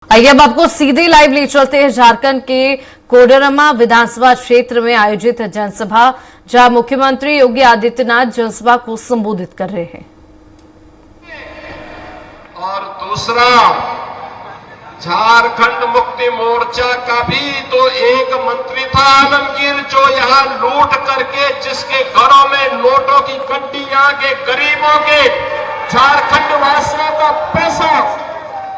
आइए अब आपको सीधे लाइव ले चलते हैं झारखंड के कोडरमा विधानसभा क्षेत्र में आयोजित जनसभा, जहां मुख्यमंत्री योगी आदित्यनाथ जनसभा को संबोधित कर रहे हैं। और दूसरा, झारखंड मुक्ति मोर्चा का भी तो एक मंत्री था आलमगीर, जो यहां लूट करके जिसके घरों में नोटों की गड्डियां के गरीबों के झारखंड वासियों का पैसा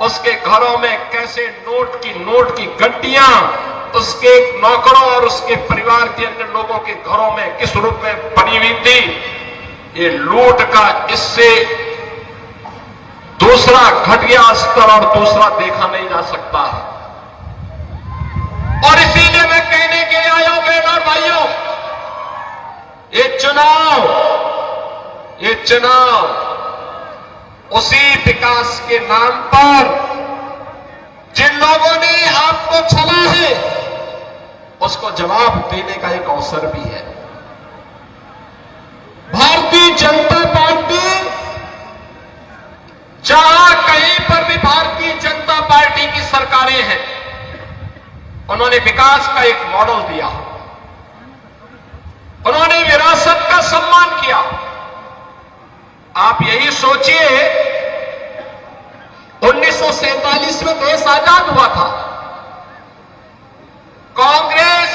उसके घरों में कैसे नोट की गड्डियां उसके नौकरों और उसके परिवार के अन्य लोगों के घरों में किस रूप में पड़ी हुई थी। ये लूट का इससे दूसरा घटिया स्तर और दूसरा देखा नहीं जा सकता है। और इसीलिए मैं कहने के लिए आया हूं बहनों और भाइयों, ये चुनाव उसी विकास के नाम पर जिन लोगों ने आपको छला है उसको जवाब देने का एक अवसर भी है। भारतीय जनता पार्टी, जहां कहीं पर भी भारतीय जनता पार्टी की सरकारें हैं, उन्होंने विकास का एक मॉडल दिया, उन्होंने विरासत का सम्मान किया। आप यही सोचिए, 1947 में देश आजाद हुआ था, कांग्रेस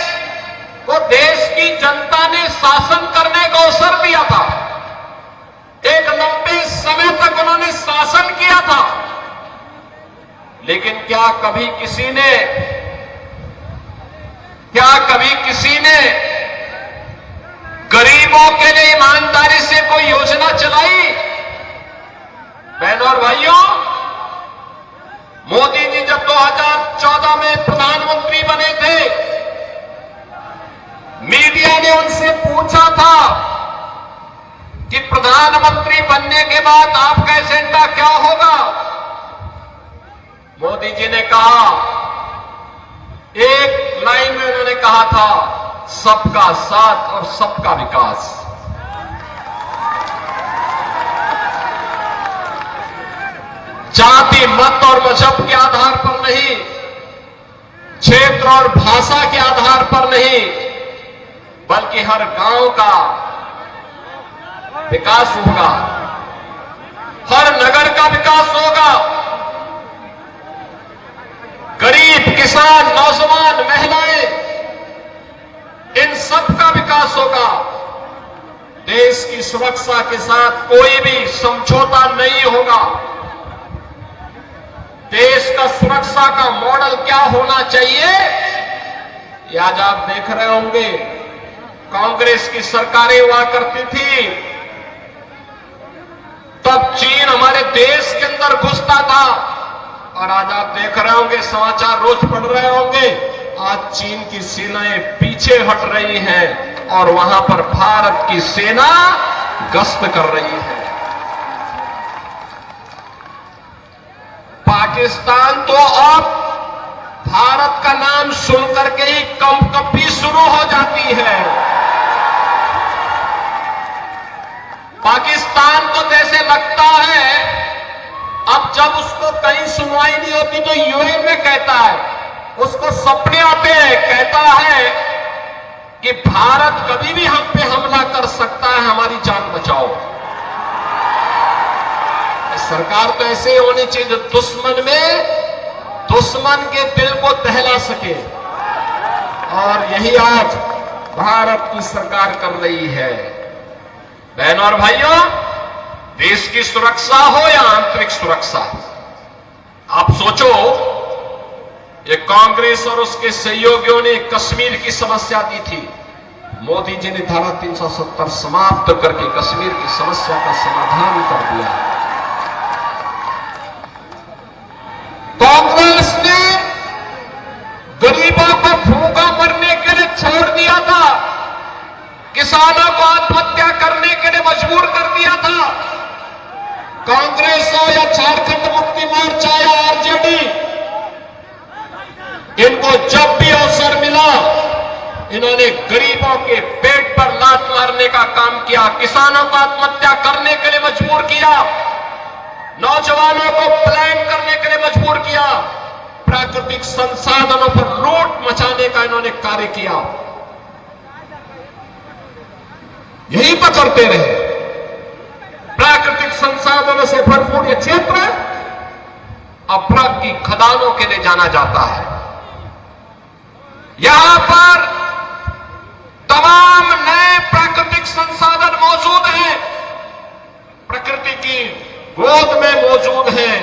को देश की जनता ने शासन करने का अवसर दिया था। एक लंबे समय तक उन्होंने शासन किया था, लेकिन क्या कभी किसी ने गरीबों के लिए ईमानदारी से कोई योजना चलाई? बहनों और भाइयों, मोदी जी जब 2014 में प्रधानमंत्री बने थे, मीडिया ने उनसे पूछा था कि प्रधानमंत्री बनने के बाद आपका एजेंडा क्या होगा। मोदी जी ने कहा, एक लाइन में उन्होंने कहा था, सबका साथ और सबका विकास। जाति, मत और मजहब के आधार पर नहीं, क्षेत्र और भाषा के आधार पर नहीं, बल्कि हर गांव का विकास होगा, हर नगर का विकास होगा, गरीब, किसान, नौजवान, महिलाएं, इन सब का विकास होगा। देश की सुरक्षा के साथ कोई भी समझौता नहीं होगा। देश का सुरक्षा का मॉडल क्या होना चाहिए, ये आज आप देख रहे होंगे। कांग्रेस की सरकारें हुआ करती थी, तब चीन हमारे देश के अंदर घुसता था, और आज आप देख रहे होंगे, समाचार रोज पढ़ रहे होंगे, आज चीन की सेनाएं पीछे हट रही हैं और वहां पर भारत की सेना गश्त कर रही है। पाकिस्तान तो अब भारत का नाम सुनकर के ही कंपकपी शुरू हो जाती है। पाकिस्तान को जैसे लगता है अब जब उसको कहीं सुनवाई नहीं होती तो यूएन में कहता है, उसको सपने आते हैं, कहता है कि भारत कभी भी हम पे हमला कर सकता है, हमारी जान बचाओ। सरकार तो ऐसे ही होनी चाहिए जो दुश्मन के दिल को दहला सके, और यही आज भारत की सरकार कर रही है। बहनों और भाइयों, देश की सुरक्षा हो या आंतरिक सुरक्षा, आप सोचो, ये कांग्रेस और उसके सहयोगियों ने कश्मीर की समस्या दी थी, मोदी जी ने धारा 370 समाप्त करके कश्मीर की समस्या का समाधान कर दिया। कांग्रेस ने गरीबों को भूखा मरने के लिए छोड़ दिया था, किसानों को आत्महत्या करने के लिए मजबूर कर दिया था। कांग्रेस हो या झारखंड मुक्ति मोर्चा या आरजेडी, इनको जब भी अवसर मिला, इन्होंने गरीबों के पेट पर लात मारने का काम किया, किसानों को आत्महत्या करने के लिए मजबूर किया, नौजवानों को प्लान करने के लिए मजबूर किया। प्राकृतिक संसाधनों पर लूट मचाने का इन्होंने कार्य किया। यही तो करते रहे। प्राकृतिक संसाधनों से भरपूर यह क्षेत्र अपराध की खदानों के लिए जाना जाता है। यहां पर तमाम नए प्राकृतिक संसाधन मौजूद हैं, प्रकृति की गोद में मौजूद हैं,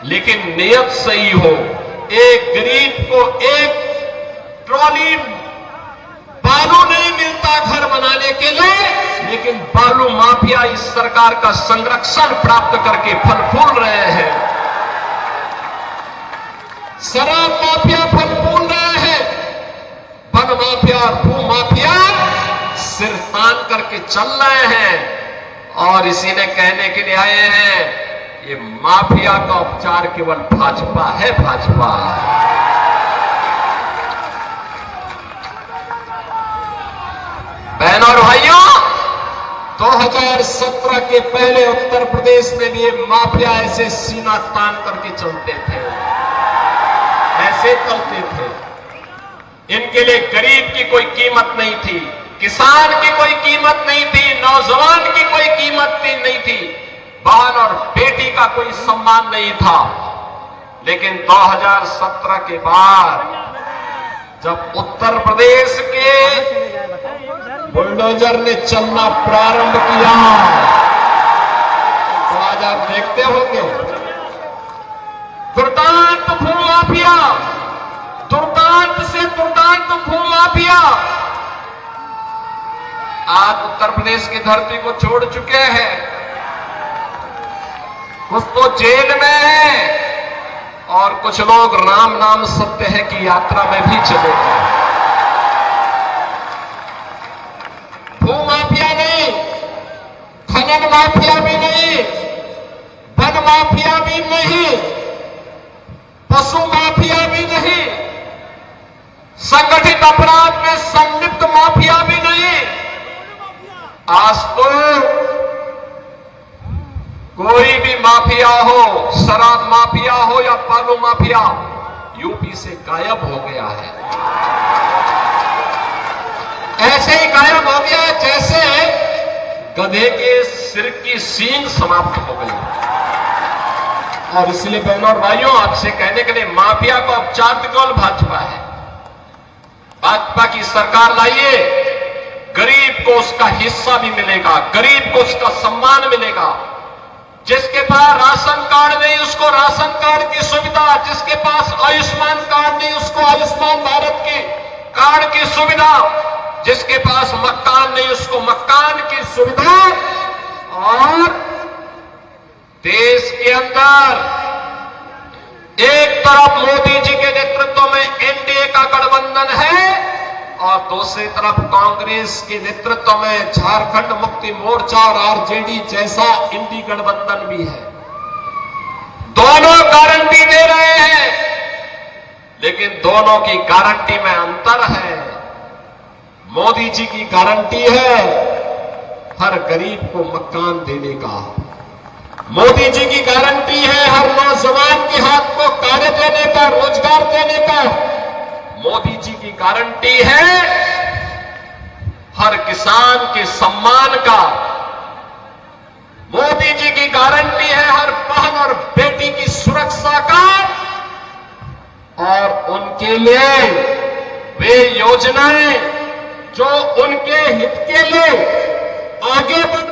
लेकिन नियत सही हो। एक गरीब को एक ट्रॉली बालू नहीं मिलता घर बनाने के लिए, लेकिन बालू माफिया इस सरकार का संरक्षण प्राप्त करके फल फूल रहे हैं। शराब माफिया फल फूल रहे हैं, वन माफिया और भू माफिया सिर तान करके चल रहे हैं। और इसी ने कहने के लिए आए हैं, ये माफिया का उपचार केवल भाजपा है, भाजपा। बहनों और भाइयों, 2017 के पहले उत्तर प्रदेश में भी ये माफिया ऐसे सीना तान करके चलते थे, ऐसे चलते थे। इनके लिए गरीब की कोई कीमत नहीं थी, किसान की कोई कीमत नहीं थी, नौजवान की कोई कीमत नहीं थी, बहन और बेटी का कोई सम्मान नहीं था। लेकिन 2017 के बाद जब उत्तर प्रदेश के बुलडोजर ने चलना प्रारंभ किया, तो आज आप देखते होंगे दुर्दांत भूमाफिया, दुर्दांत से दुर्दांत भूमाफिया आज उत्तर प्रदेश की धरती को छोड़ चुके हैं। कुछ तो जेल में है और कुछ लोग राम नाम सत्य है की यात्रा में भी चले गए। भूमाफिया नहीं, खनन माफिया भी नहीं, वन माफिया भी नहीं, पशु माफिया भी नहीं, संगठित अपराध में संलिप्त माफिया भी नहीं। आज तो कोई भी माफिया हो, शराब माफिया हो या बालू माफिया, यूपी से गायब हो गया है। ऐसे ही गायब हो गया जैसे गधे के सिर की सींग समाप्त हो गई। और इसलिए बहनों और भाइयों, आपसे कहने के लिए माफिया का उपचार केवल भाजपा है। भाजपा की सरकार लाइए, गरीब को उसका हिस्सा भी मिलेगा, गरीब को उसका सम्मान मिलेगा। जिसके पास राशन कार्ड नहीं उसको राशन कार्ड की सुविधा, जिसके पास आयुष्मान कार्ड नहीं उसको आयुष्मान भारत की कार्ड की सुविधा, जिसके पास मकान नहीं उसको मकान की सुविधा। और देश के अंदर एक तरफ मोदी जी के नेतृत्व में एनडीए का गठबंधन है और दूसरी तरफ कांग्रेस के नेतृत्व में झारखंड मुक्ति मोर्चा और आरजेडी जैसा इंडी गठबंधन भी है। दोनों गारंटी दे रहे हैं, लेकिन दोनों की गारंटी में अंतर है। मोदी जी की गारंटी है हर गरीब को मकान देने का, मोदी जी की गारंटी है हर नौजवान के हाथ को कार्य देने का, रोजगार देने का, मोदी जी की गारंटी है हर किसान के सम्मान का, मोदी जी की गारंटी है हर बहन और बेटी की सुरक्षा का। और उनके लिए वे योजनाएं जो उनके हित के लिए आगे बढ़